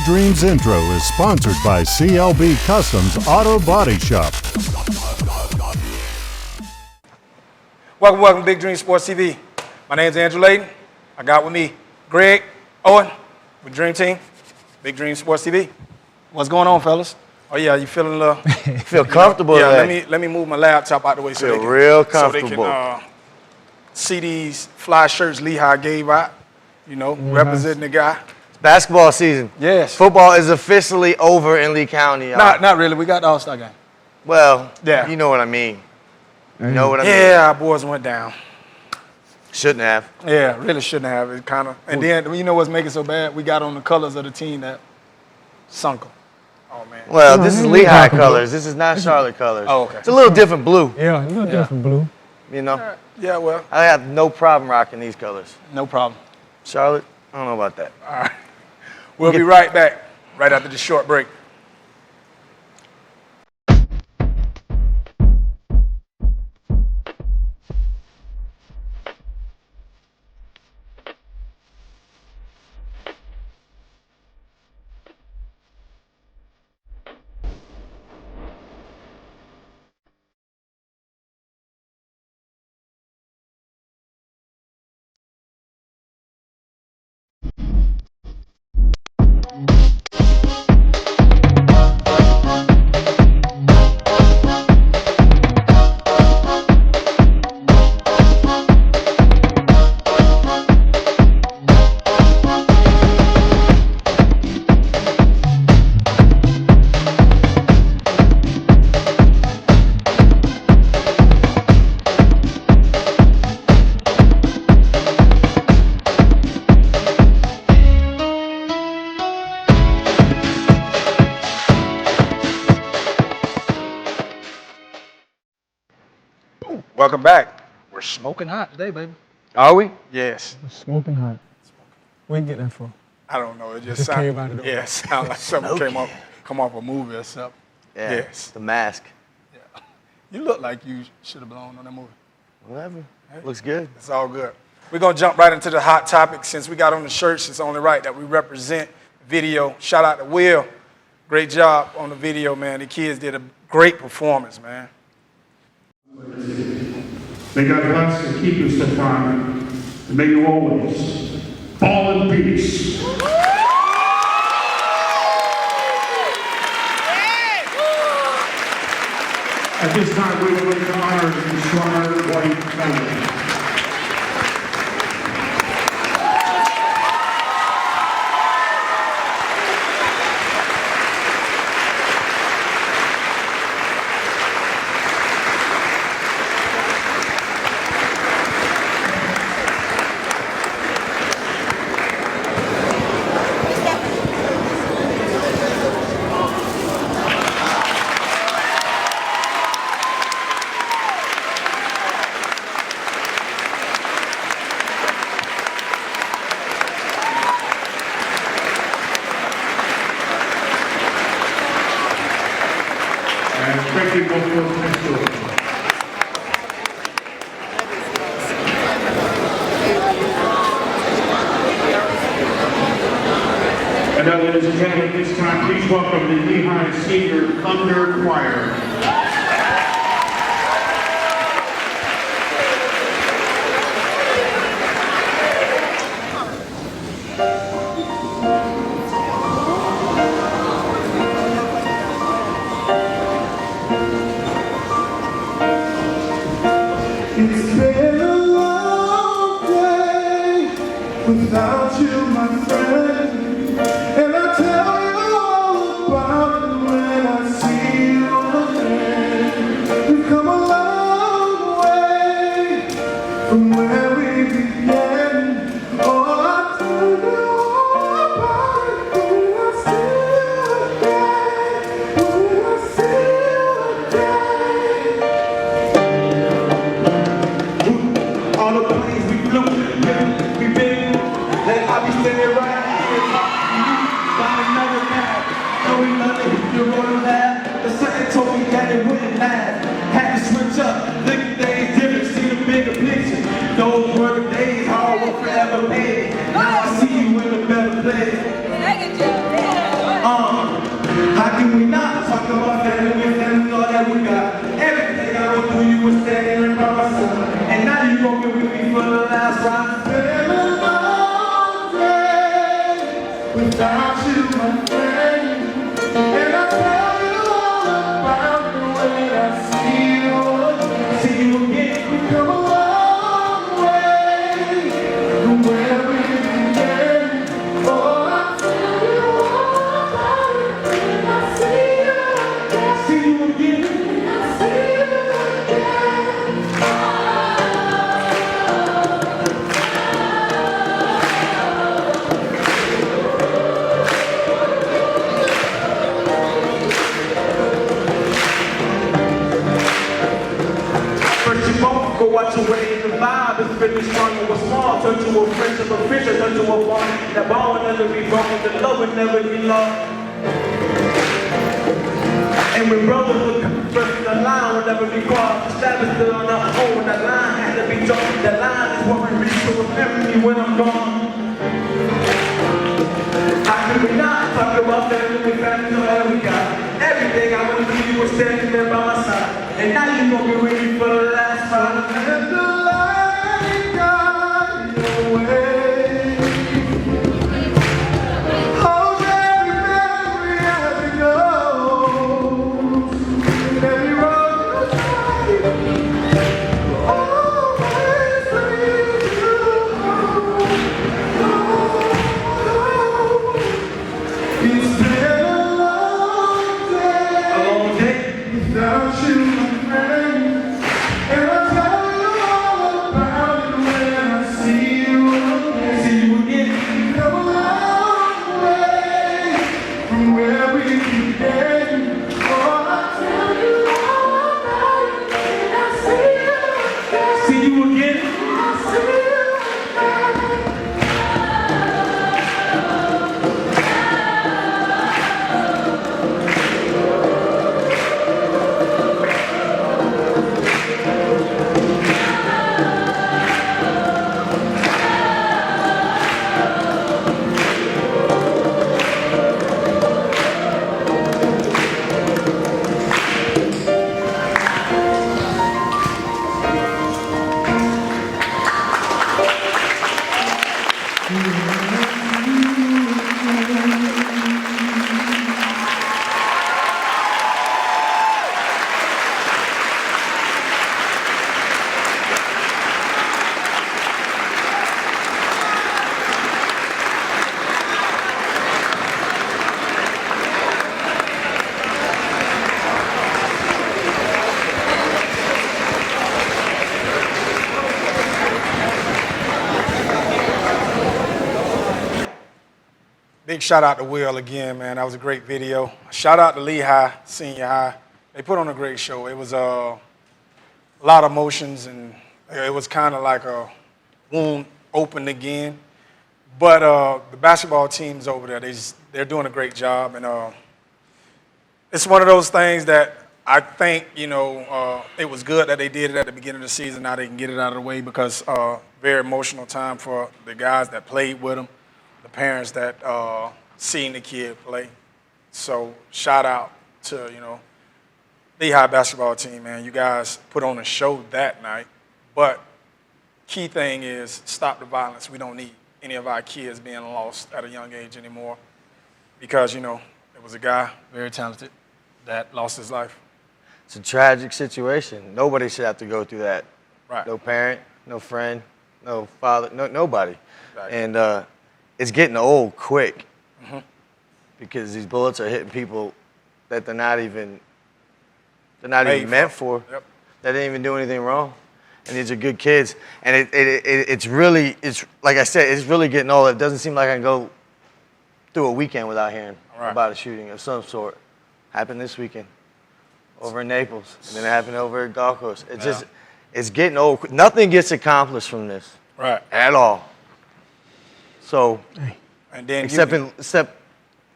Dreams intro is sponsored by CLB Customs Auto Body Shop. Welcome to Big Dream Sports TV. My name is Andrew Layton. I got with me Greg Owen with Dream Team, Big Dream Sports TV. What's going on, fellas? Oh yeah, you feeling a little? Feel comfortable? Yeah, let me move my laptop out the way so Feel they can, real comfortable. So they can see these fly shirts Lehigh gave out. You know, representing the guy. Basketball season. Yes. Football is officially over in Lee County, y'all. Not really. We got the All-Star game. Well, yeah. You know what I mean. You know what I mean. Yeah, our boys went down. Shouldn't have. Yeah, really shouldn't have. It kind of. And then, you know what's making it so bad? We got on the colors of the team that sunk them. Oh, man. Well, this is Lehigh colors. This is not Charlotte colors. Oh, okay. It's a little different blue. Yeah, a little different blue. You know? Yeah, well. I have no problem rocking these colors. No problem. Charlotte, I don't know about that. All right. We'll be right back, right after this short break. Welcome back. We're smoking hot today, baby. Are we? Yes. It's smoking hot. Where you get that from? I don't know. It just Just came sounded. out of the- Yeah, it sounded like something come off a movie or something. Yeah. Yes. The mask. Yeah. You look like you should have blown on that movie. Whatever. Looks good. It's all good. We're going to jump right into the hot topic. Since we got on the shirts, it's only right that we represent video. Shout out to Will. Great job on the video, man. The kids did a great performance, man. May God bless and keep you, Stefan, and may you always fall in peace. At this time, we would like to honor the Schreiner White family. And now, ladies and gentlemen, this time, please welcome the Lehigh Senior Thunder Choir. It's been a long day without you, my friend, and I'll tell you all about it when I see you again. We've come a long way from where we began. Oh, I'll tell you all about it when I see you again, when I see you again. All the planes we flew, we've been, then I'll be standing right here talking to you about another night. Knowing nothing, you're gonna laugh. The second told me that it wouldn't last. Had to switch up, look at things different, see the bigger picture. Those were the days, hard work forever paid. Now I see you in a better place. not talking about family, with family, all that we got. Everything I went through, you were standing right by my side. And now you gon' be with me for the last ride. Been a long day without you, my friend. And I tell you all about the way I see you. See you again. We come a long way from where we began. Oh, I tell you all about it when I see you again. See you again. I see you again. First you won't go out your way, and the vibe is really strong. It was small, turn to a friendship, a fisher, turn to a bond. That bond will never be broken, the love will never be lost. And when brothers would come first, the line will never be crossed. The staff still on our own, that line had to be drawn. That line is what we reach, so remember me when I'm gone. How can we not talk about family, family, all that we got? Everything I went through, you were standing there by my side. And now you gon' be ready for the last fight. And the light got your way. Hold every memory as it goes. And every road you take, always leads you home. It's been a long day. A long day. Without you, my friend, and I'll tell you all about it when I see you again. See you again. We've come a long way from where we began. Oh, I'll tell you all about it when I see you again. See you again. I'll see you again. Big shout out to Will again, man. That was a great video. Shout out to Lehigh Senior High. They put on a great show. It was a lot of emotions, and it was kind of like a wound opened again. But the basketball teams over there, they're doing a great job. And it's one of those things that I think, it was good that they did it at the beginning of the season. Now they can get it out of the way because very emotional time for the guys that played with them, the parents that seen the kid play. So shout out to, Lehigh basketball team, man. You guys put on a show that night. But key thing is stop the violence. We don't need any of our kids being lost at a young age anymore because, there was a guy, very talented, that lost his life. It's a tragic situation. Nobody should have to go through that. Right. No parent, no friend, no father, nobody. Right. And it's getting old quick Mm-hmm. because these bullets are hitting people that they're not even Made meant for. for. Yep. They didn't even do anything wrong. And these are good kids. And it's really, like I said, it's really getting old. It doesn't seem like I can go through a weekend without hearing Right. about a shooting of some sort. Happened this weekend over in Naples. And then it happened over at Golf Course. It's getting old. Nothing gets accomplished from this. Right. At all. So, And then except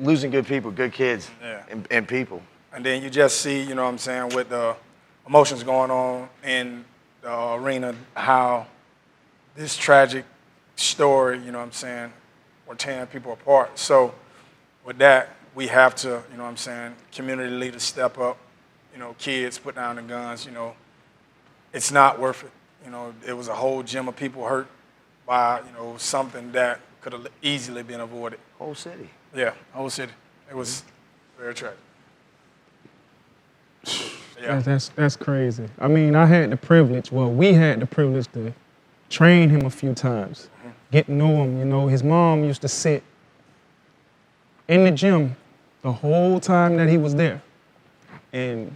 losing good people, good kids, Yeah. and people. And then you just see, with the emotions going on in the arena, how this tragic story, we're tearing people apart. So with that, we have to, you know what I'm saying, community leaders step up, you know, kids put down the guns, you know. It's not worth it. You know, it was a whole gym of people hurt by, you know, something that could have easily been avoided. Whole city. Yeah, whole city. It was very tragic. Yeah. That's crazy. I mean, I had the privilege, well, we had the privilege to train him a few times, get to know him. You know, his mom used to sit in the gym the whole time that he was there. And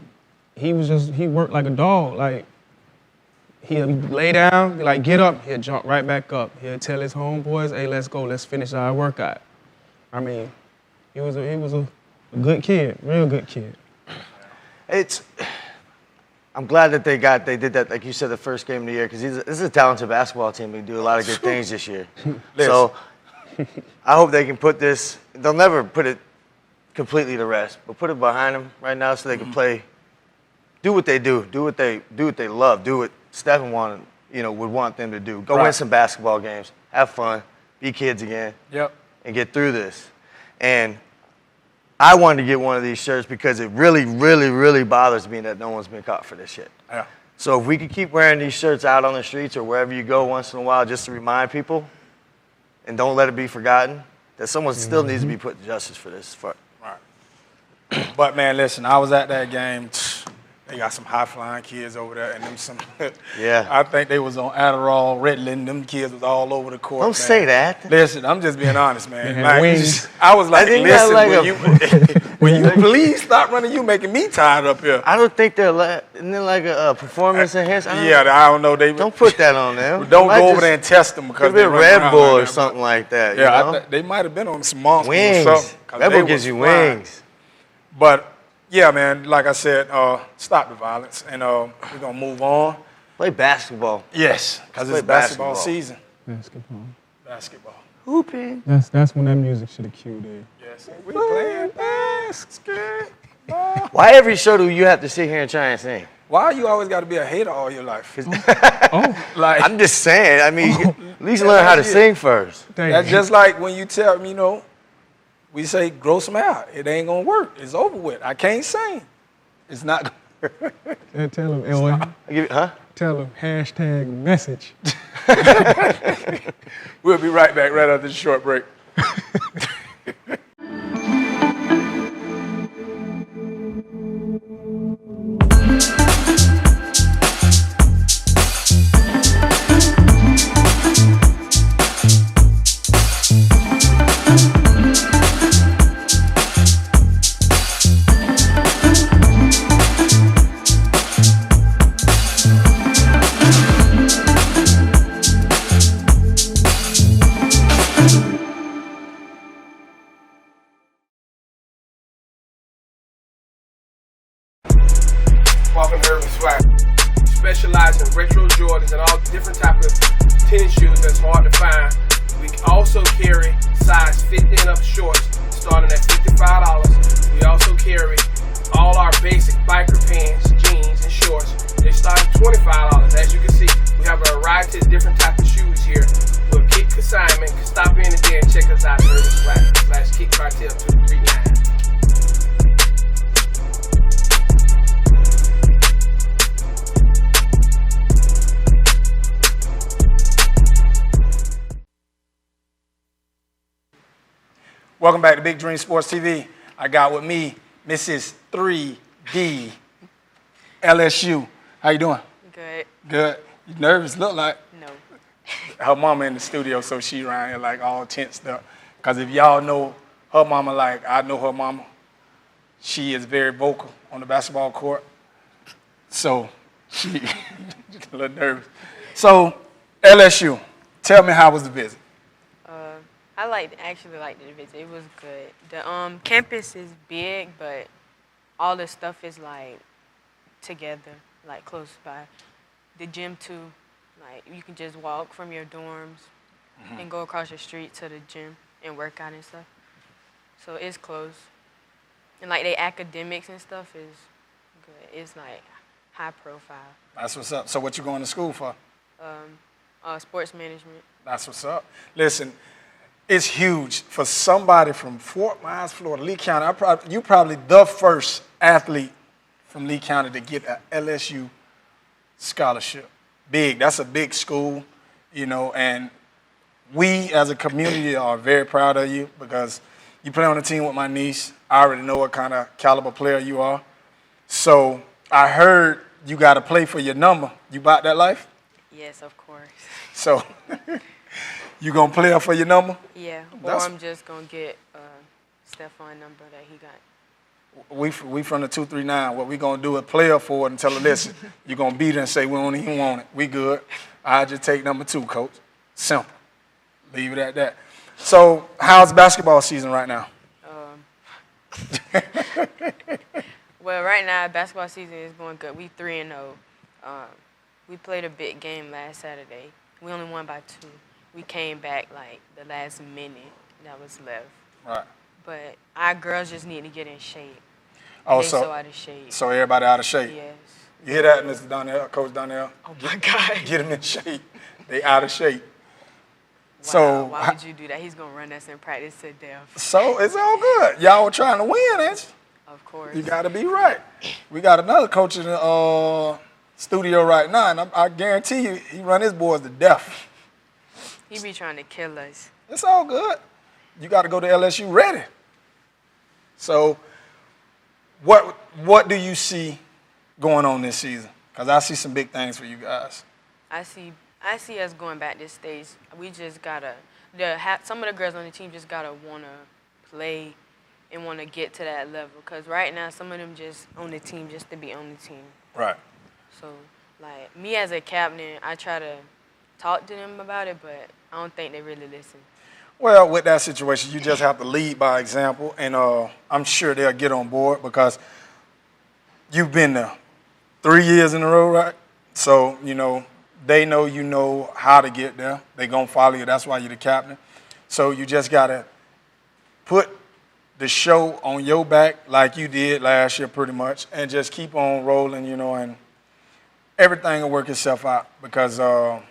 he worked like a dog. Like, he'll lay down, be like, get up, he'll jump right back up. He'll tell his homeboys, hey, let's go, let's finish our workout. I mean, he was a good kid, real good kid. I'm glad that they did that, like you said, the first game of the year, because this is a talented basketball team. They do a lot of good things this year. So I hope they can put this, they'll never put it completely to rest, but put it behind them right now so they can play, do what they do what they love, do what Stephen would want them to do. Go win some basketball games, have fun, be kids again, and get through this. And I wanted to get one of these shirts because it really, really, really bothers me that no one's been caught for this shit. Yeah. So if we could keep wearing these shirts out on the streets or wherever you go once in a while just to remind people, and don't let it be forgotten, that someone still needs to be put to justice for this. Right. But, man, listen, I was at that game. They got some high-flying kids over there, and them some. Yeah. I think they was on Adderall, Ritalin. Them kids was all over the court. Don't say that. Listen, I'm just being honest, man. They had Like, wings. I was like, listen, like will you please stop running? You making me tired up here. I don't think isn't there like a performance enhancement? Yeah, I don't know. Don't put that on them. Don't go over there and test them because could be they a run Red around Bull like or that, something like that. Yeah, you know? they might have been on some monsters Wings. or something. 'Cause Red they Bull gives was you flying. wings. But yeah, man, like I said, stop the violence, and we're gonna move on. Play basketball. Yes, because it's basketball season. Basketball. Hooping. That's when that music should have cued in. Yes, we playing basketball. Why every show do you have to sit here and try and sing? Why you always got to be a hater all your life? Oh, I'm just saying. I mean, at least learn how to sing first. That's just like when you tell me, you know, we say gross them out. It ain't gonna work. It's over with. I can't sing. It's not. And tell him, Elway. Tell him, hashtag message. We'll be right back right after this short break. Specialize in retro Jordans and all different types of tennis shoes that's hard to find. We also carry size 50 and up shorts starting at $55. We also carry all our basic biker pants, jeans, and shorts. They start at $25. As you can see, we have a variety of different types of shoes here. We'll kick consignment. Stop in today and check us out at Urban/Kick Cartel 239. Welcome back to Big Dream Sports TV. I got with me Mrs. 3D LSU. How you doing? Good. Good. You nervous? Look like. No. Her mama in the studio, so she around here like all tensed up. Because if y'all know her mama like I know her mama, she is very vocal on the basketball court. So she a little nervous. So LSU, tell me how was the visit? I actually liked the visit. It was good. The campus is big, but all the stuff is like together, like close by. The gym too, like you can just walk from your dorms and go across the street to the gym and work out and stuff. So it's close. And like the academics and stuff is good. It's like high profile. That's what's up. So what you going to school for? Sports management. That's what's up. Listen, it's huge for somebody from Fort Myers, Florida, Lee County. You're probably the first athlete from Lee County to get an LSU scholarship. Big. That's a big school, you know, and we as a community are very proud of you because you play on the team with my niece. I already know what kind of caliber player you are. So I heard you got to play for your number. You bought that life? Yes, of course. So you going to play for your number? Yeah, or I'm just going to get Stephon number that he got. We from the 239. What we going to do is play her for it and tell her, listen, you're going to beat her and say we don't even want it. We good. I just take number 2, coach. Simple. Leave it at that. So how's basketball season right now? Well, right now, basketball season is going good. We 3-0. We played a big game last Saturday. We only won by 2. We came back like the last minute that was left. Right. But our girls just need to get in shape. Oh, they so out of shape. So everybody out of shape. Yes. You hear that, Mr. Donnell, Coach Donnell? Oh my God. Get them in shape. They out of shape. Wow, So why would you do that? He's gonna run us in practice to death. So it's all good. Y'all were trying to win, ain't you? Of course. You got to be right. We got another coach in the studio right now, and I guarantee you he run his boys to death. He be trying to kill us. It's all good. You got to go to LSU ready. So what do you see going on this season? Because I see some big things for you guys. I see us going back this stage. We just gotta. Some of the girls on the team just gotta wanna play and wanna get to that level. Cause right now, some of them just on the team just to be on the team. Right. So, like me as a captain, I try to talk to them about it, but I don't think they really listen. Well, with that situation, you just have to lead by example, and I'm sure they'll get on board because you've been there 3 years in a row, right? So, you know, they know you know how to get there. They're going to follow you. That's why you're the captain. So you just got to put the show on your back like you did last year pretty much and just keep on rolling, you know, and everything will work itself out because, like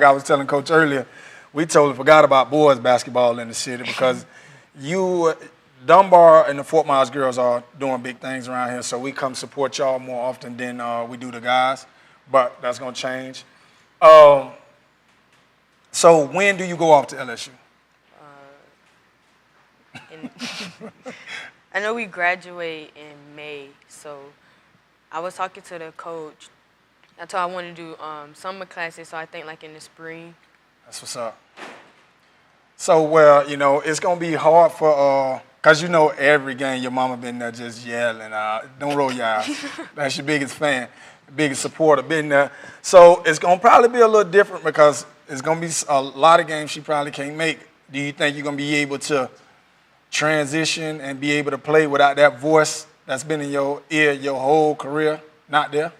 I was telling Coach earlier, we totally forgot about boys basketball in the city because Dunbar and the Fort Myers girls are doing big things around here, so we come support y'all more often than we do the guys. But that's going to change. So when do you go off to LSU? I know we graduate in May, so I was talking to the coach. I told him I wanted to do summer classes, so I think like in the spring. That's what's up. So, well, you know, it's going to be hard for, because you know every game your mama been there just yelling, don't roll your eyes. That's your biggest fan. Biggest supporter been there. So it's going to probably be a little different because it's going to be a lot of games she probably can't make. Do you think you're going to be able to transition and be able to play without that voice that's been in your ear your whole career not there?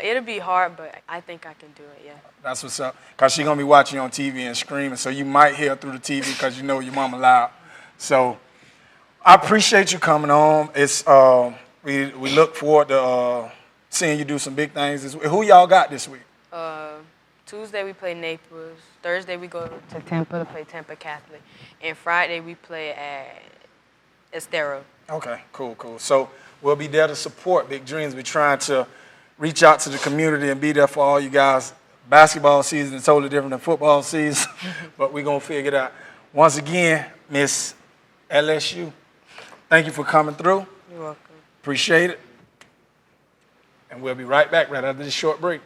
It'll be hard, but I think I can do it, yeah. That's what's up. Because she's going to be watching you on TV and screaming, so you might hear through the TV because you know your mama loud. So I appreciate you coming on. It's we look forward to seeing you do some big things this week. Who y'all got this week? Tuesday we play Naples. Thursday we go to Tampa to play Tampa Catholic. And Friday we play at Estero. Okay, cool. So we'll be there to support Big Dreams. We're trying to reach out to the community and be there for all you guys. Basketball season is totally different than football season, but we're going to figure it out. Once again, Miss LSU, thank you for coming through. You're welcome. Appreciate it. And we'll be right back right after this short break.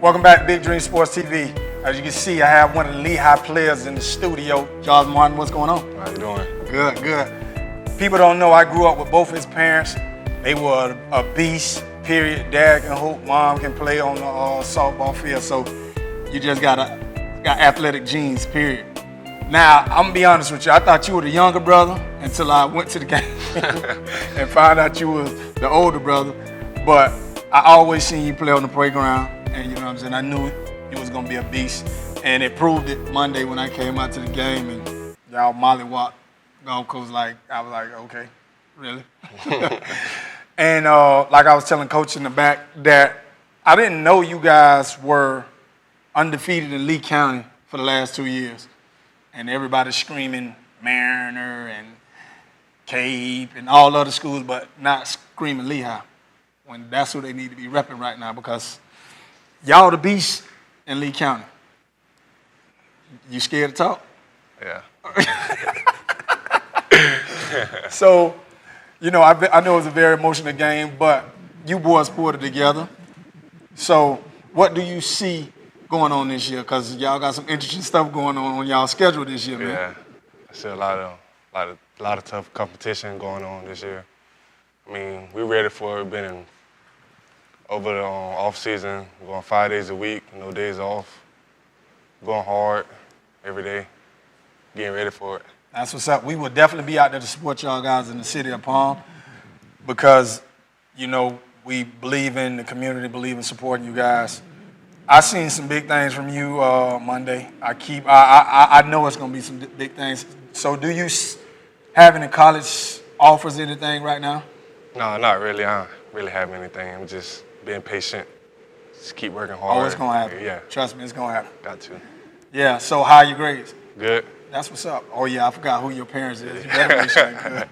Welcome back to Big Dream Sports TV. As you can see, I have one of the Lehigh players in the studio. Charles Martin, what's going on? How you doing? Good, good. People don't know I grew up with both his parents. They were a beast, period. Dad can hoop, mom can play on the softball field. So you just got athletic genes, period. Now, I'm gonna be honest with you. I thought you were the younger brother until I went to the game and found out you was the older brother. But I always seen you play on the playground, and you know what I'm saying? I knew you was gonna be a beast. And it proved it Monday when I came out to the game and y'all mollywop golf course. I was like, okay, really? And like I was telling Coach in the back that I didn't know you guys were undefeated in Lee County for the last 2 years. And everybody's screaming Mariner and Cape and all other schools, but not screaming Lehigh. When that's who they need to be repping right now, because y'all the beast in Lee County. You scared to talk? Yeah. So, you know, I know it was a very emotional game, but you boys pulled it together. So what do you see going on this year? Because y'all got some interesting stuff going on y'all schedule this year, man. Yeah, I see a lot of tough competition going on this year. I mean, we're ready for it. We've been over the off season, going 5 days a week, no days off, going hard every day, getting ready for it. That's what's up. We will definitely be out there to support y'all guys in the city of Palm because, you know, we believe in the community, believe in supporting you guys. I seen some big things from you Monday. I know it's gonna be some big things. So do you have any college offers, anything right now? No, not really. I don't really have anything. I'm just being patient. Just keep working hard. Oh, it's gonna happen. Yeah. Trust me, it's gonna happen. Got to. Yeah, so how are your grades? Good. That's what's up. Oh yeah, I forgot who your parents is. You better make sure good.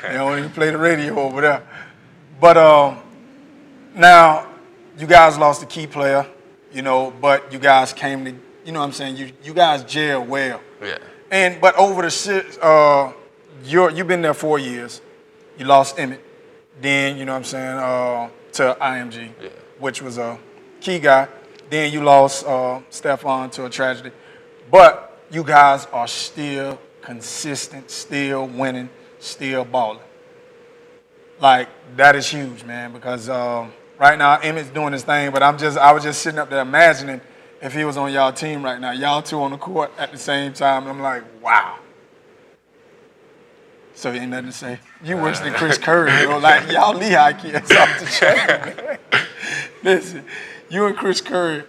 They don't even play the radio over there. But now, you guys lost a key player, you know, but you guys came to, you know what I'm saying, you guys gel well. Yeah. But over the you've been there 4 years. You lost Emmett. Then, you know what I'm saying, to IMG, Yeah. which was a key guy. Then you lost Stephon to a tragedy. But you guys are still consistent, still winning, still balling. Like, that is huge, man, because right now Emmett's doing his thing, but I was just sitting up there imagining if he was on y'all team right now, y'all two on the court at the same time, and I'm like, wow. So ain't nothing to say. You worse than Chris Curry, you know, like y'all Lehigh kids off the chain. Listen, you and Chris Curry,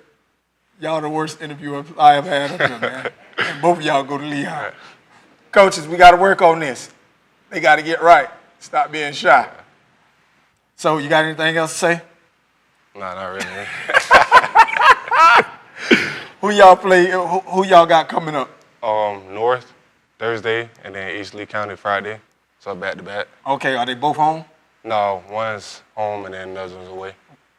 y'all the worst interviewer I have had up there, man. And both of y'all go to Lehigh. Coaches, we got to work on this. They got to get right. Stop being shy. So you got anything else to say? No, not really. Who y'all play? Who y'all got coming up? North Thursday and then East Lee County Friday. So back to back. Okay, are they both home? No, one's home and then another one's away.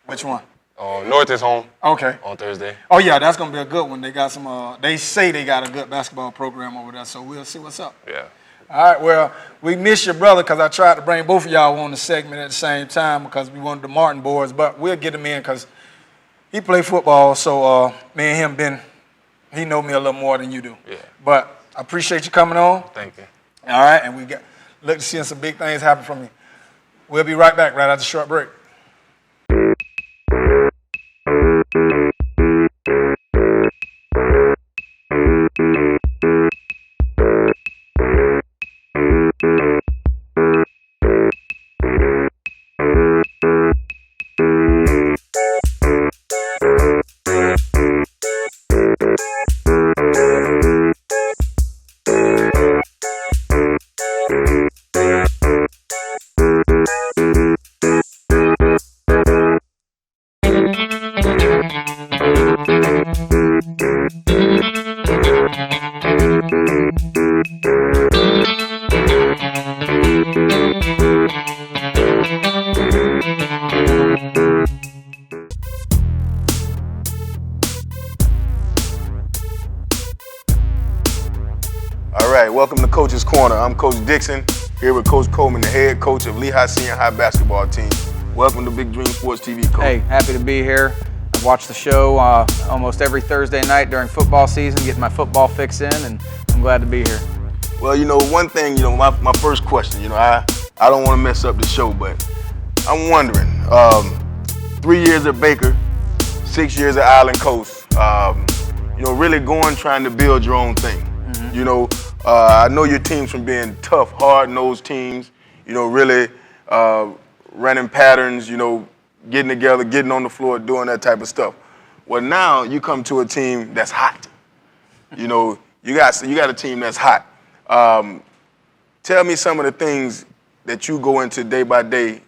Which one? North is home. Okay. On Thursday. Oh yeah, that's gonna be a good one. They got some. They say they got a good basketball program over there, so we'll see what's up. Yeah. All right. Well, we miss your brother because I tried to bring both of y'all on the segment at the same time because we wanted the Martin boys, but we'll get him in because he played football. So me and him he know me a little more than you do. Yeah. But I appreciate you coming on. Thank you. All right, and we look to see some big things happen from you. We'll be right back right after a short break. Welcome to Coach's Corner. I'm Coach Dixon, here with Coach Coleman, the head coach of Lehigh Senior High basketball team. Welcome to Big Dream Sports TV, Coach. Hey, happy to be here. watch the show almost every Thursday night during football season, getting my football fix in, and I'm glad to be here. Well, one thing, my first question, I don't want to mess up the show, but I'm wondering, 3 years at Baker, 6 years at Island Coast, really trying to build your own thing. I know your teams from being tough, hard-nosed teams, really running patterns, getting together, getting on the floor, doing that type of stuff. Well, now you come to a team that's hot. You got a team that's hot. Tell me some of the things that you go into day by day,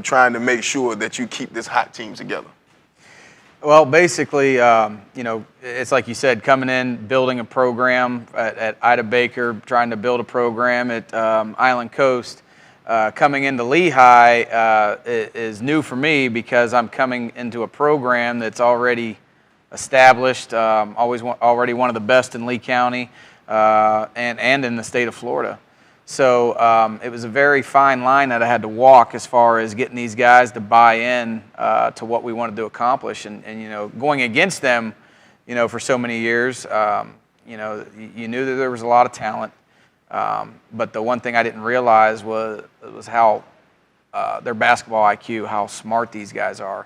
trying to make sure that you keep this hot team together. Well, basically, it's like you said, coming in, building a program at Ida Baker, trying to build a program at Island Coast. Coming into Lehigh is new for me because I'm coming into a program that's already established, already one of the best in Lee County and in the state of Florida. So it was a very fine line that I had to walk as far as getting these guys to buy in to what we wanted to accomplish. And going against them, for so many years, you knew that there was a lot of talent. But the one thing I didn't realize was how their basketball IQ, how smart these guys are,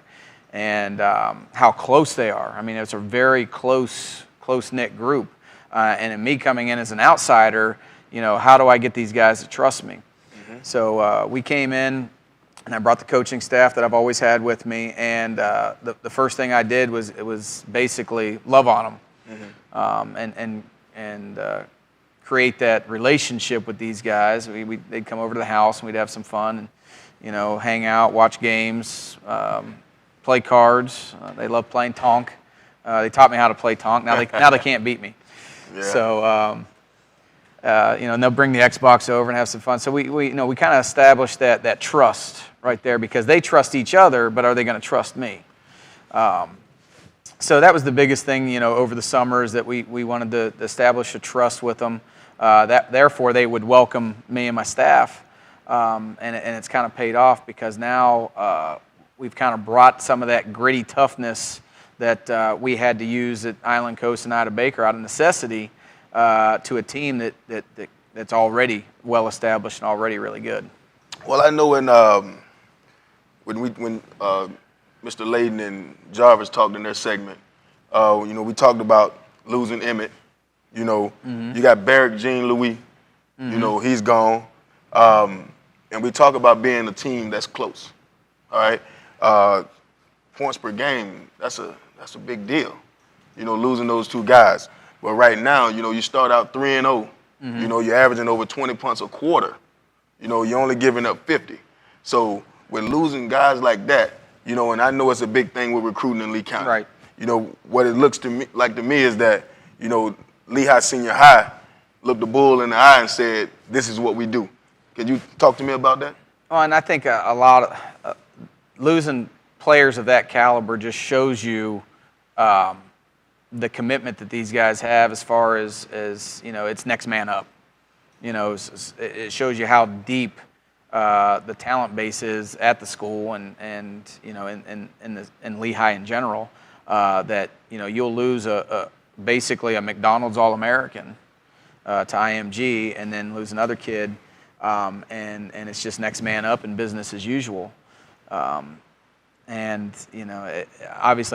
and how close they are. I mean, it's a very close-knit group. And in me coming in as an outsider, how do I get these guys to trust me? Mm-hmm. So we came in, and I brought the coaching staff that I've always had with me, and the first thing I did was basically love on them, and create that relationship with these guys. They'd come over to the house, and we'd have some fun, and hang out, watch games, play cards. They love playing Tonk. They taught me how to play Tonk. Now they can't beat me. Yeah. So. And they'll bring the Xbox over and have some fun. So we kind of established that trust right there because they trust each other, but are they going to trust me? So that was the biggest thing, over the summers that we wanted to establish a trust with them. That therefore they would welcome me and my staff, and it's kind of paid off because now we've kind of brought some of that gritty toughness that we had to use at Island Coast and Ida Baker out of necessity. To a team that's already well established and already really good. Well, I know when Mr. Layden and Jarvis talked in their segment, we talked about losing Emmett. Mm-hmm. You got Barrick Jean Louis. Mm-hmm. He's gone. And we talk about being a team that's close. All right, points per game. That's a big deal. Losing those two guys. But right now, you start out 3-0. Mm-hmm. You're averaging over 20 punts a quarter. You're only giving up 50. So with losing guys like that, and I know it's a big thing with recruiting in Lee County. Right. What it looks to me is that, Lehigh Senior High looked the bull in the eye and said, this is what we do. Could you talk to me about that? Oh, and I think a lot of losing players of that caliber just shows you the commitment that these guys have as far as it's next man up. It shows you how deep the talent base is at the school and in Lehigh in general. That you'll lose basically a McDonald's All-American to IMG and then lose another kid, and it's just next man up and business as usual. Obviously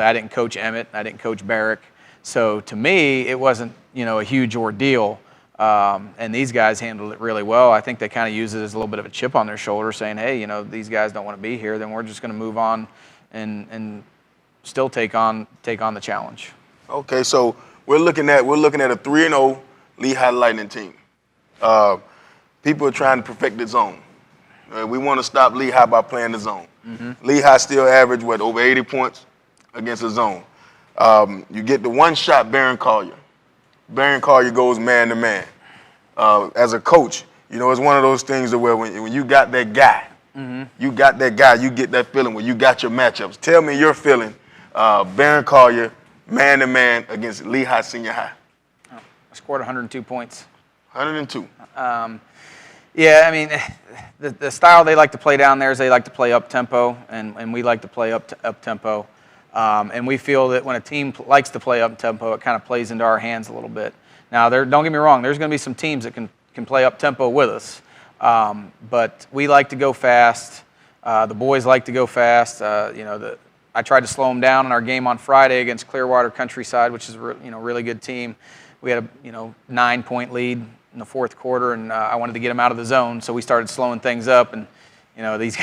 I didn't coach Emmett, I didn't coach Barrick. So to me, it wasn't, a huge ordeal, and these guys handled it really well. I think they kind of used it as a little bit of a chip on their shoulder, saying, "Hey, these guys don't want to be here. Then we're just going to move on, and still take on the challenge." Okay, so we're looking at a 3-0 Lehigh Lightning team. People are trying to perfect the zone. We want to stop Lehigh by playing the zone. Mm-hmm. Lehigh still average over 80 points against the zone. You get the one shot, Barron Collier. Barron Collier goes man to man. As a coach, it's one of those things where when you got that guy, mm-hmm. you get that feeling when you got your matchups. Tell me your feeling, Barron Collier, man to man against Lehigh Senior High. I scored 102 points. 102. Yeah, I mean, the style they like to play down there is they like to play up tempo, and we like to play up tempo. And we feel that when a team likes to play up tempo, it kind of plays into our hands a little bit. Now, don't get me wrong, there's going to be some teams that can play up tempo with us. But we like to go fast. The boys like to go fast. I tried to slow them down in our game on Friday against Clearwater Countryside, which is a really good team. We had a 9-point lead in the fourth quarter, and I wanted to get them out of the zone, so we started slowing things up. And the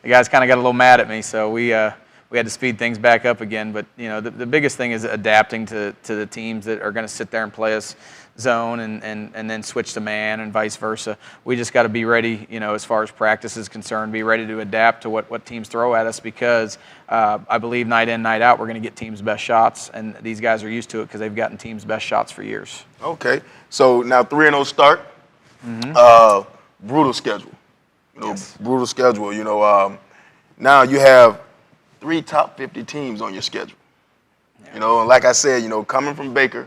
guys kind of got a little mad at me, so we had to speed things back up again. But the biggest thing is adapting to the teams that are going to sit there and play us zone and then switch to man and vice versa. We just got to be ready, as far as practice is concerned, be ready to adapt to what teams throw at us, because I believe night in, night out, we're going to get teams' best shots, and these guys are used to it because they've gotten teams' best shots for years. Okay, so now 3-0 start, brutal schedule. Yes. Brutal schedule. Now you have 3 top 50 teams on your schedule. And like I said, coming from Baker,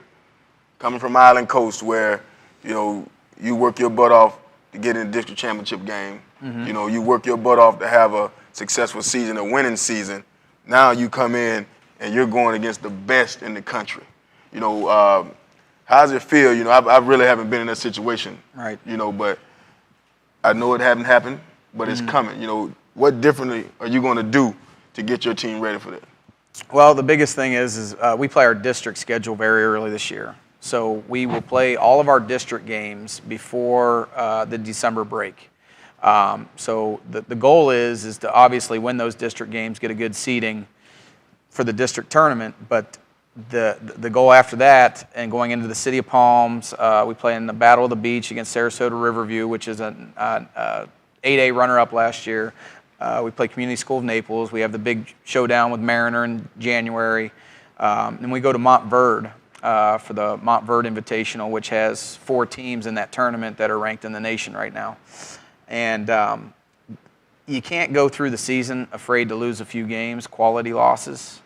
coming from Island Coast, where you work your butt off to get in the district championship game. You work your butt off to have a successful season, a winning season. Now you come in and you're going against the best in the country. How does it feel? I really haven't been in that situation. Right. But I know it hasn't happened, but it's coming. What differently are you going to do to get your team ready for that? Well, the biggest thing is we play our district schedule very early this year. So we will play all of our district games before the December break. So the goal is to obviously win those district games, get a good seeding for the district tournament. But the goal after that, and going into the City of Palms, we play in the Battle of the Beach against Sarasota Riverview, which is an 8A runner-up last year. We play Community School of Naples. We have the big showdown with Mariner in January. And we go to Montverde for the Montverde Invitational, which has 4 teams in that tournament that are ranked in the nation right now. And you can't go through the season afraid to lose a few games, quality losses,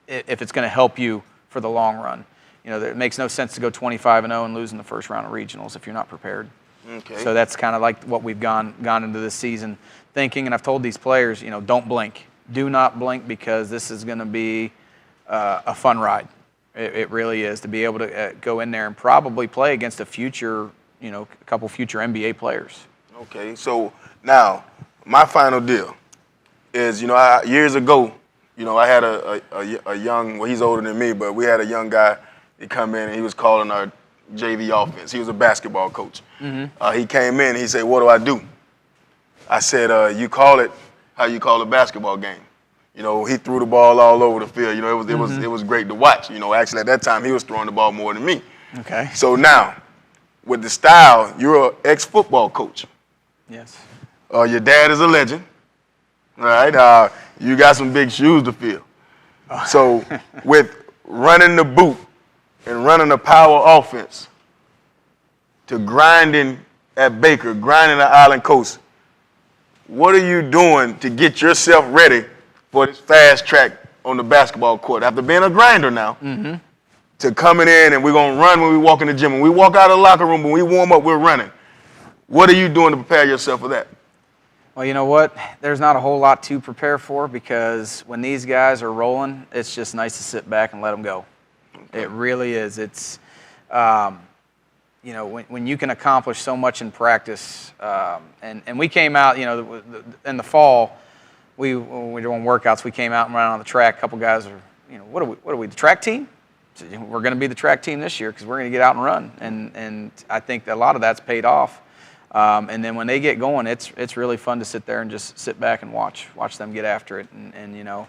if it's going to help you for the long run. It makes no sense to go 25-0 and lose in the first round of regionals if you're not prepared. Okay. So that's kind of like what we've gone into this season thinking, and I've told these players, don't blink. Do not blink, because this is going to be a fun ride. It really is, to be able to go in there and probably play against a couple future NBA players. Okay, so now my final deal is, years ago, I had a young, well, he's older than me, but we had a young guy that come in and he was calling our JV offense. He was a basketball coach. He came in and he said, "What do I do?" I said, "You call it how you call a basketball game." He threw the ball all over the field. It was great to watch. Actually at that time he was throwing the ball more than me. Okay. So now, with the style, you're an ex-football coach. Yes. Your dad is a legend. All right. You got some big shoes to fill. So with running the boot and running a power offense to grinding at Baker, grinding at Island Coast, what are you doing to get yourself ready for this fast track on the basketball court? After being a grinder now, to coming in and we're going to run when we walk in the gym. When we walk out of the locker room, when we warm up, we're running. What are you doing to prepare yourself for that? Well, you know what? There's not a whole lot to prepare for, because when these guys are rolling, it's just nice to sit back and let them go. Okay. It really is. It's, when you can accomplish so much in practice, and we came out, in the fall, when we were doing workouts, we came out and ran on the track. A couple guys are, what are we, the track team? So we're going to be the track team this year because we're going to get out and run. And I think a lot of that's paid off. And then when they get going, it's really fun to sit there and just sit back and watch them get after it. And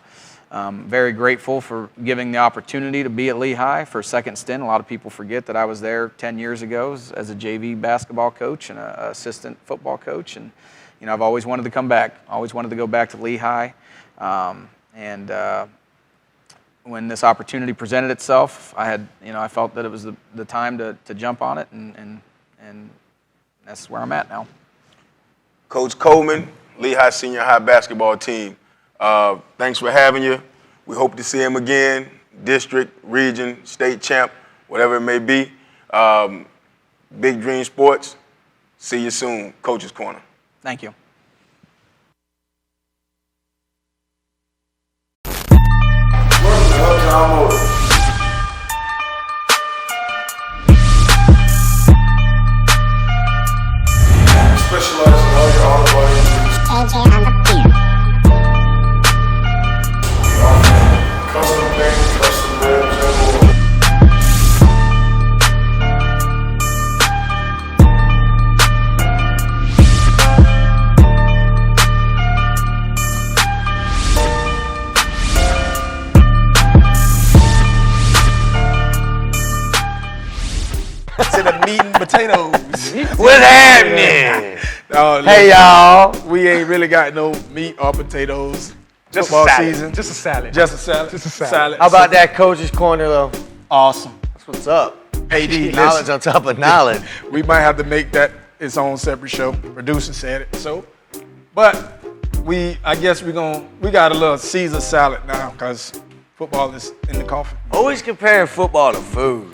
very grateful for giving the opportunity to be at Lehigh for a second stint. A lot of people forget that I was there 10 years ago as a JV basketball coach and an assistant football coach. And I've always wanted to come back. Always wanted to go back to Lehigh. When this opportunity presented itself, I felt that it was the time to jump on it, and that's where I'm at now. Coach Coleman, Lehigh Senior High basketball team. Thanks for having you. We hope to see him again, district, region, state champ, whatever it may be. Big Dream Sports. See you soon. Coach's Corner. Thank you. Automotive. Specialize in all your auto body needs. Custom paint, custom rims, and more. To the meat and potatoes. What's happening? No, Hey, y'all. we ain't really got no meat or potatoes. Just Football a salad. season. Just a salad. Just a salad. Just a salad. How about that coach's corner, though? Awesome. That's what's up. AD, Knowledge listen, on top of knowledge. we might have to make that its own separate show. Producer said it. So, but I guess we got a little Caesar salad now because football is in the coffin. Always comparing football to food.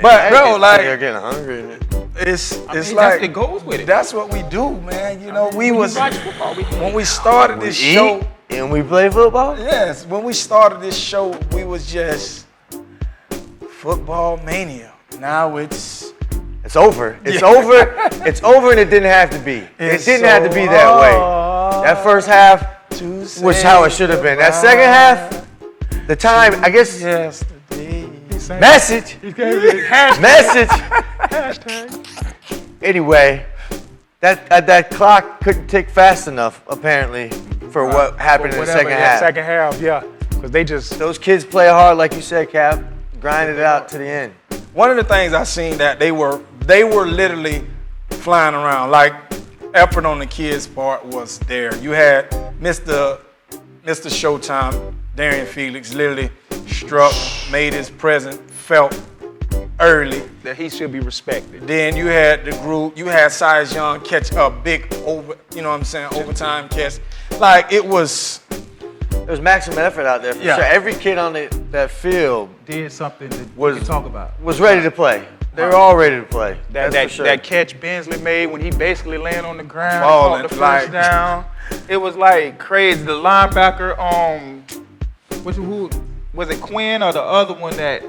But, bro, like, they're getting hungry. It's It like goes with it. that's what we do, man. You know, we was watch football. when we started this show. And we play football? Yes, when we started this show, we was just football mania. Now it's over. It's over. It's over, and it didn't have to be. It didn't have to be that way. That first half was how it should have been. That second half, the time, I guess. Yesterday. Message. Message. Anyway, that clock couldn't tick fast enough, apparently, for what happened in the second half. Second half, yeah. Because they just. Those kids play hard, like you said, Cap. Grinded it out to the end. One of the things I seen that they were literally flying around. Like, effort on the kids' part was there. You had Mr. Showtime, Darian Felix, literally struck, made his presence felt early. That he should be respected. Then you had the group, you had Size Young catch a big overtime catch. Like, it was maximum effort out there for sure. Every kid on that field did something that we can talk about. Was ready to play. They were all ready to play. That catch Bensley made when he basically laying on the ground, falling, caught the first down. It was like crazy. The linebacker, who was it, Quinn or the other one that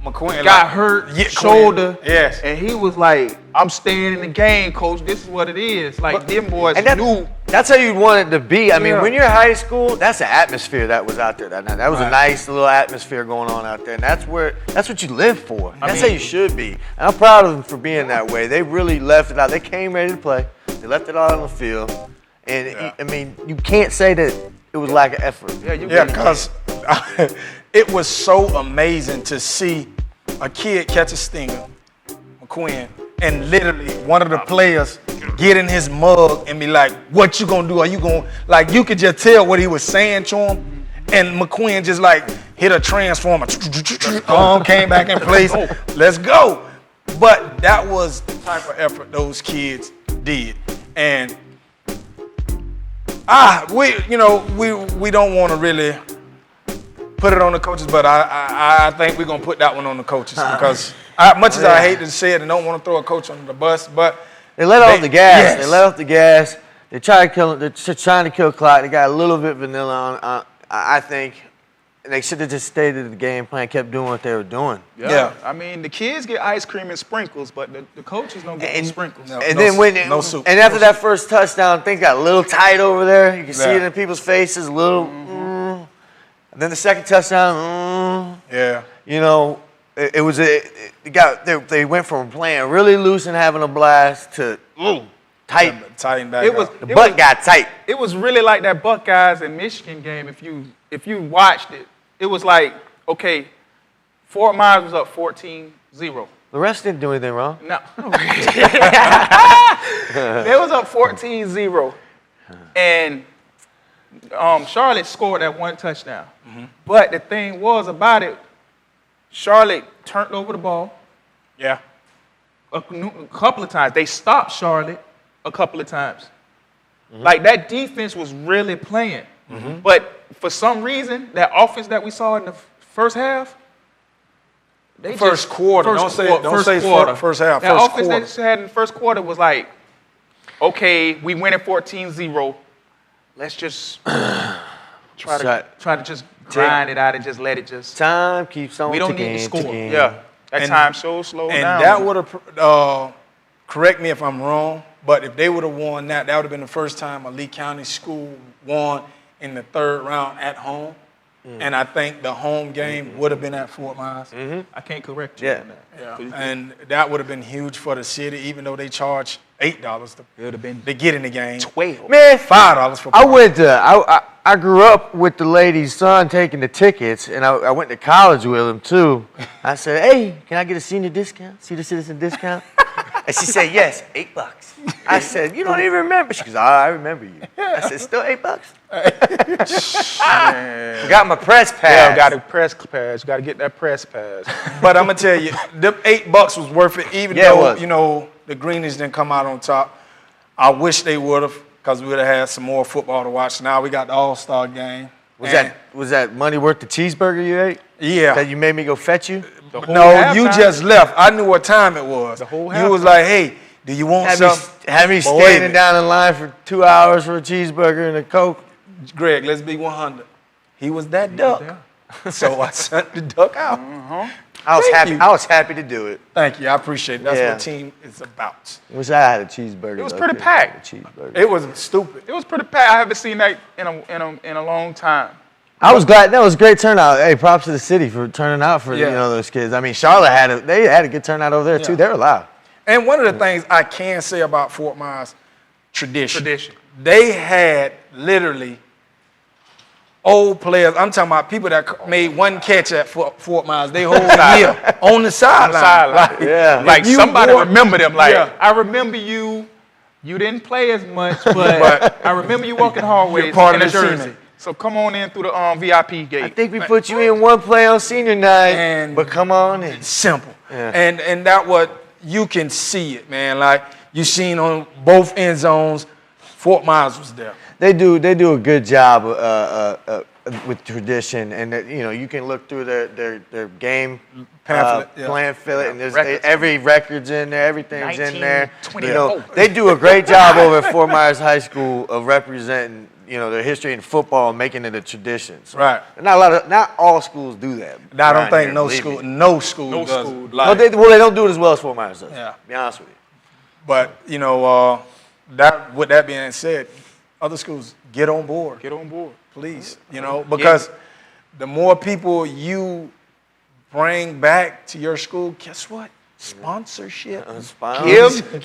McQueen got hurt shoulder? Yes. And he was like, "I'm staying in the game, coach. This is what it is." Like, them boys knew. That's how you'd want it to be. I mean, when you're in high school, that's the atmosphere that was out there that night. That was a nice little atmosphere going on out there, and that's what you live for. That's how you should be. And I'm proud of them for being that way. They really left it out. They came ready to play. They left it all on the field, and I mean, you can't say that it was lack of effort. Yeah, because it was so amazing to see a kid catch a stinger, McQueen, and literally one of the players get in his mug and be like, "What you gonna do? Are you gonna," like, you could just tell what he was saying to him, and McQueen just like hit a transformer, came back in place, let's go. But that was the type of effort those kids did, and we don't want to really put it on the coaches, but I think we're gonna put that one on the coaches because much as I hate to say it and don't want to throw a coach under the bus, but they let off the gas. Yes. They let off the gas. They try to kill. They're trying to kill clock. They got a little bit vanilla on. I think they should have just stayed to the game plan, kept doing what they were doing. Yeah. I mean, the kids get ice cream and sprinkles, but the coaches don't get sprinkles. No soup. And after that first touchdown, things got a little tight over there. You can see it in people's faces, a little. And then the second touchdown, you know, they went from playing really loose and having a blast to tight. Tighten back the butt got tight. It was really like that Buckeyes and Michigan game. If you watched it, it was like, okay, Fort Myers was up 14-0. The rest didn't do anything wrong. No. They was up 14-0. And Charlotte scored that one touchdown. But the thing was about it, Charlotte turned over the ball. Yeah. A couple of times. They stopped Charlotte a couple of times. Like, that defense was really playing. But for some reason, that offense that we saw in the first half, first quarter. Don't say first half. That offense that they had in the first quarter was like, okay, we win at 14-0. Let's just Try to just grind it out and just let it just. Time keeps on. We don't need to score. ticking. Yeah, that time so slow and down. And that would have, correct me if I'm wrong, but if they would have won that would have been the first time a Lee County school won in the 3rd round at home. And I think the home game would have been at Fort Myers. I can't correct you on that. Yeah. And that would have been huge for the city, even though they charge $8 to get in the game. 12. Man, $5 for. I grew up with the lady's son taking the tickets, and I went to college with him too. I said, "Hey, can I get a senior discount? Senior citizen discount?" And she said, "Yes, $8." I said, "You don't even remember?" She goes, "Oh, I remember you." I said, "Still $8?" Got my press pass. Yeah, got a press pass. You got to get that press pass. But I'm gonna tell you, the $8 was worth it, even though the Greenies didn't come out on top. I wish they would have, because we would have had some more football to watch. Now we got the All-Star game. Was that money worth the cheeseburger you ate? Yeah. That you made me go fetch you? No, you just left. I knew what time it was. You was like, "Hey, do you want something?" Had me standing down in line for 2 hours for a cheeseburger and a Coke. Greg, let's be 100. He was that duck. So I sent the duck out. I was happy to do it. Thank you. I appreciate it. That's what team is about. Wish I had a cheeseburger. It was pretty packed. It was stupid. It was pretty packed. I haven't seen that in a long time. I was glad. That was a great turnout. Hey, props to the city for turning out for those kids. I mean, Charlotte had a good turnout over there too. They were loud. And one of the things I can say about Fort Myers, tradition. They had literally old players. I'm talking about people that made one catch at Fort Myers. They whole year on the sideline. Like somebody remember them. Like I remember you. You didn't play as much, but I remember you walking hallways in a jersey. So come on in through the VIP gate. I think we put you in one play on senior night, but come on in. Simple. Yeah. And that what you can see it, man. Like you seen on both end zones, Fort Myers was there. They do a good job with tradition, and you can look through their game pamphlet, and there's every record's in there, everything's in there. They do a great job over at Fort Myers High School of representing their history in football and making it a tradition. So, right. Not all schools do that. I don't think no school does. They don't do it as well as Fort Myers does. Yeah. To be honest with you. But with that being said, other schools get on board. Get on board, please. Because the more people you bring back to your school, guess what? Sponsorship. Give the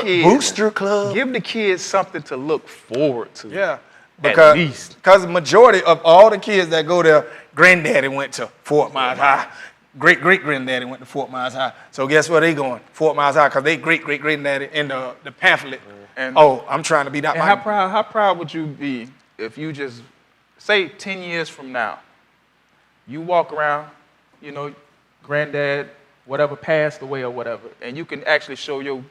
kids booster club. Give the kids something to look forward to. Yeah. Because the majority of all the kids that go there, granddaddy went to Fort Myers High. Great-great-granddaddy went to Fort Myers High. So guess where they going? Fort Myers High, because they great-great-granddaddy in the pamphlet. And I'm trying to be that. How proud would you be if you just, say 10 years from now, you walk around, granddad, whatever, passed away or whatever, and you can actually show your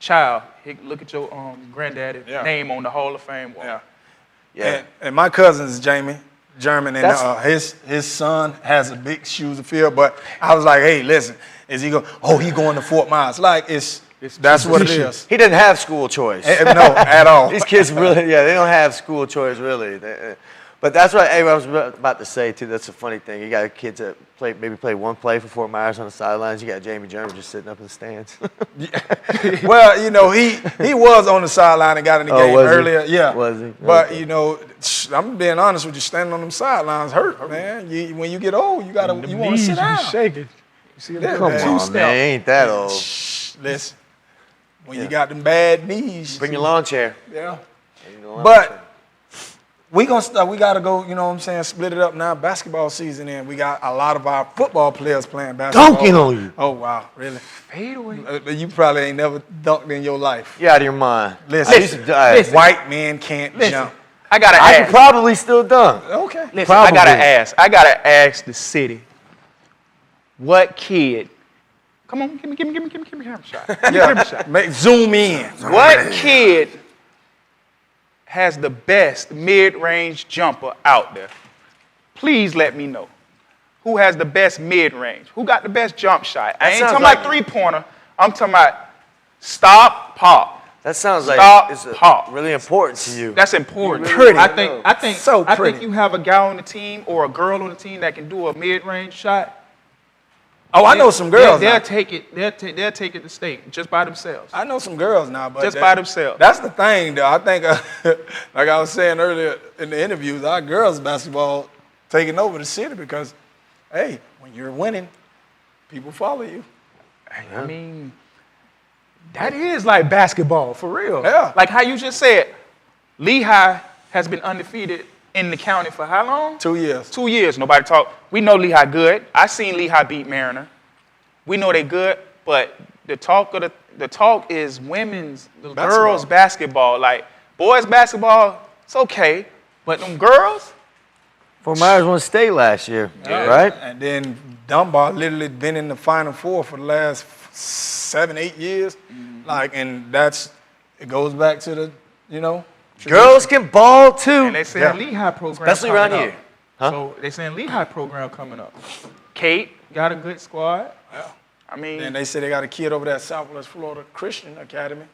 child, hey, look at your granddaddy's name on the Hall of Fame wall. Yeah. And my cousin is German, and his son has a big shoes to fill. But I was like, hey, listen, is he going? Oh, he going to Fort Myers? Like that's what it is. He doesn't have school choice. No, at all. These kids really, they don't have school choice really. But that's what I was about to say too. That's a funny thing. You got kids that maybe play one play for Fort Myers on the sidelines. You got Jamie German just sitting up in the stands. Well, he was on the sideline and got in the game earlier. Yeah, was he? But I'm being honest with you. Standing on them sidelines hurt, man. When you get old, you want to sit down. Shaking. You see that? Come on, man. Ain't that old? Listen, when you got them bad knees, bring your lawn chair. Yeah, but. We gotta go, split it up now. Basketball season in. We got a lot of our football players playing basketball. Dunking on you. Oh, wow, really? Fade away. You probably ain't never dunked in your life. You're out of your mind. Listen. White men can't jump. I gotta ask. I could probably still dunk. Okay. Listen, probably. I gotta ask the city. What kid? Come on, give me a shot. Give me a shot. Zoom in. What kid has the best mid-range jumper out there? Please let me know. Who has the best mid-range? Who got the best jump shot? I ain't talking about three-pointer. I'm talking about stop, pop. That sounds like Stop, it's pop. really important to you. That's important. Pretty. I think So I pretty. think you have a guy on the team or a girl on the team that can do a mid-range shot. Oh, I know some girls. They'll now. take it. They'll take it to state just by themselves. I know some girls now, but Just by themselves. That's the thing, though. I think, like I was saying earlier in the interviews, our girls basketball taking over the city because, hey, when you're winning, people follow you. I mean, that is like basketball for real. Yeah. Like how you just said, Lehigh has been undefeated in the county for how long? 2 years. 2 years. Nobody talk. We know Lehigh good. I seen Lehigh beat Mariner. We know they good, but the talk is women's, girls basketball. Like boys basketball, it's okay, but them girls. Fort Myers won state last year, right? And then Dunbar literally been in the Final Four for the last 7, 8 years. Like, and it goes back to the, Girls can ball too. And they saying Lehigh program Especially around coming here. up. Huh? So they saying Lehigh program coming up. Kate got a good squad. Yeah. I mean, And they say they got a kid over there at Southwest Florida Christian Academy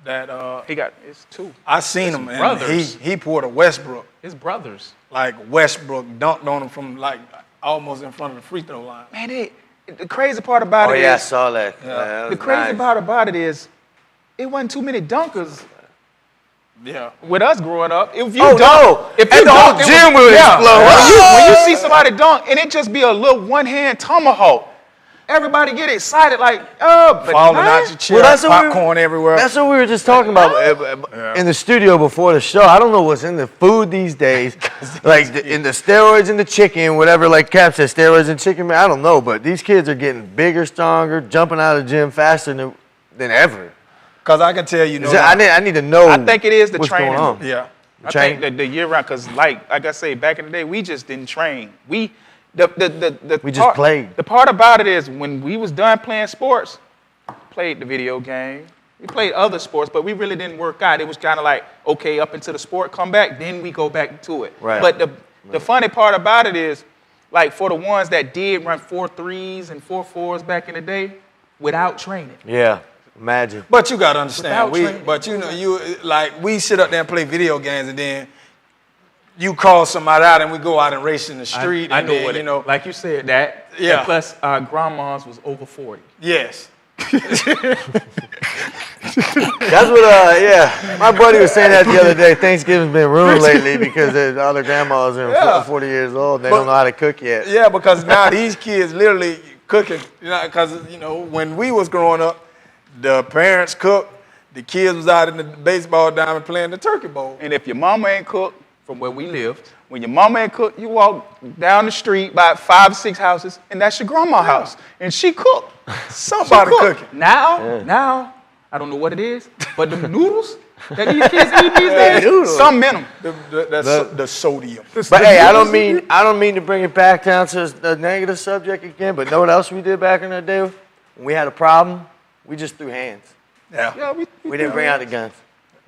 that he got his two. I seen him, and brothers. he pulled a Westbrook. His brothers. Like Westbrook dunked on him from like almost in front of the free throw line. Man, the crazy part about Oh it yeah, I is saw that. Yeah. That the was crazy nice. part about it is it wasn't too many dunkers Yeah. with us growing up. If you Oh, dunk, no. if And you the whole dunk, it gym was, would explode. When you see somebody dunk and it just be a little one-hand tomahawk, everybody get excited like, oh, but Falling man, out your chair, Well, that's what we- popcorn everywhere. That's what we were just talking about in the studio before the show. I don't know what's in the food these days, like in the steroids and the chicken, whatever. Like Cap said, steroids and chicken. Man, I don't know, but these kids are getting bigger, stronger, jumping out of the gym faster than ever. Because I can tell you, I need to know. I think it is the what's training. going on. Yeah. I think the year round, because like I say, back in the day, we just didn't train. We just played. The part about it is when we was done playing sports, played the video game. We played other sports, but we really didn't work out. It was kind of like, okay, up into the sport, come back, then we go back to it. Right. But the funny part about it is, like for the ones that did run 4 3s and 4 4s back in the day, without training. Yeah, imagine. But you gotta understand, Without training. we sit up there and play video games, and then you call somebody out, and we go out and race in the street. I and know then, what you know. like you said that. Yeah. And plus, our grandmas was over 40. Yes. That's what, yeah. My buddy was saying that the other day. Thanksgiving's been ruined lately because all the grandmas are 40 years old and they don't know how to cook yet. Yeah, because now these kids literally cooking. Because when we was growing up, the parents cooked, the kids was out in the baseball diamond playing the turkey bowl. And if your mama ain't cooked from where we lived, when your mama ain't cooked, you walk down the street by 5 or 6 houses, and that's your grandma's house, and she cooked. Somebody cooking. Now, I don't know what it is, but the noodles that these kids eat these days, some in them. The sodium. But hey, I don't mean to bring it back down to the negative subject again. But know what else we did back in the day? When we had a problem, we just threw hands. Yeah. We didn't bring out the guns.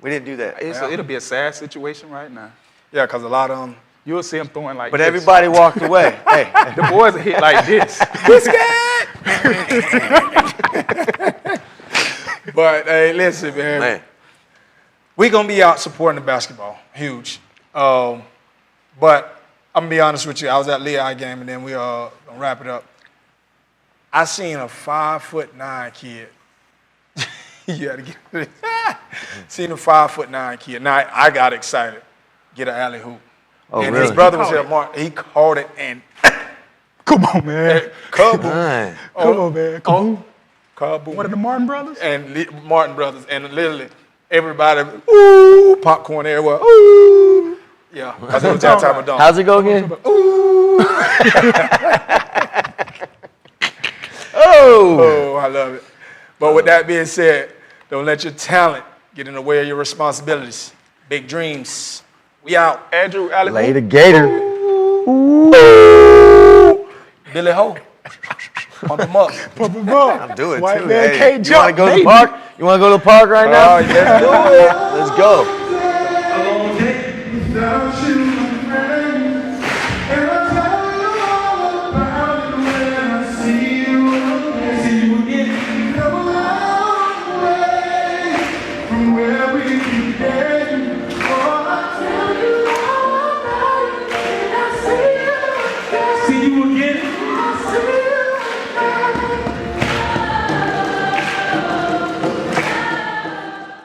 We didn't do that. It'll be a sad situation right now. Yeah, because a lot of them. You'll see them throwing like But this. everybody walked away. Hey, The boys are hit like this. But hey, listen, man. We're gonna be out supporting the basketball, huge. But I'm gonna be honest with you. I was at Lehigh game, and then we gonna wrap it up. I seen a 5'9" kid. You had to get it. Seen a 5'9" kid. Now I got excited. Get an alley hoop. Oh, and really? his brother was here, Mark. He caught it and Come on, man. kaboom. Come on, man. Come on. Kaboom. What are the Martin brothers? And Martin Brothers, and literally everybody, ooh, popcorn everywhere, ooh. Yeah, because it was that type of dunk. how's it go again? Ooh. Oh, I love it. But with that being said, don't let your talent get in the way of your responsibilities. Big dreams. We out. Andrew, Alec. Lay the gator. Billy Ho. Pump him up. Pump him up. I'm doing White too. man Hey, can't you want to jump, go to baby. the park? You want to go to the park right now? Oh, let's do it. Let's go. Without you, my friend, and I'll tell you all about it when I see you again. Come a long way from anywhere.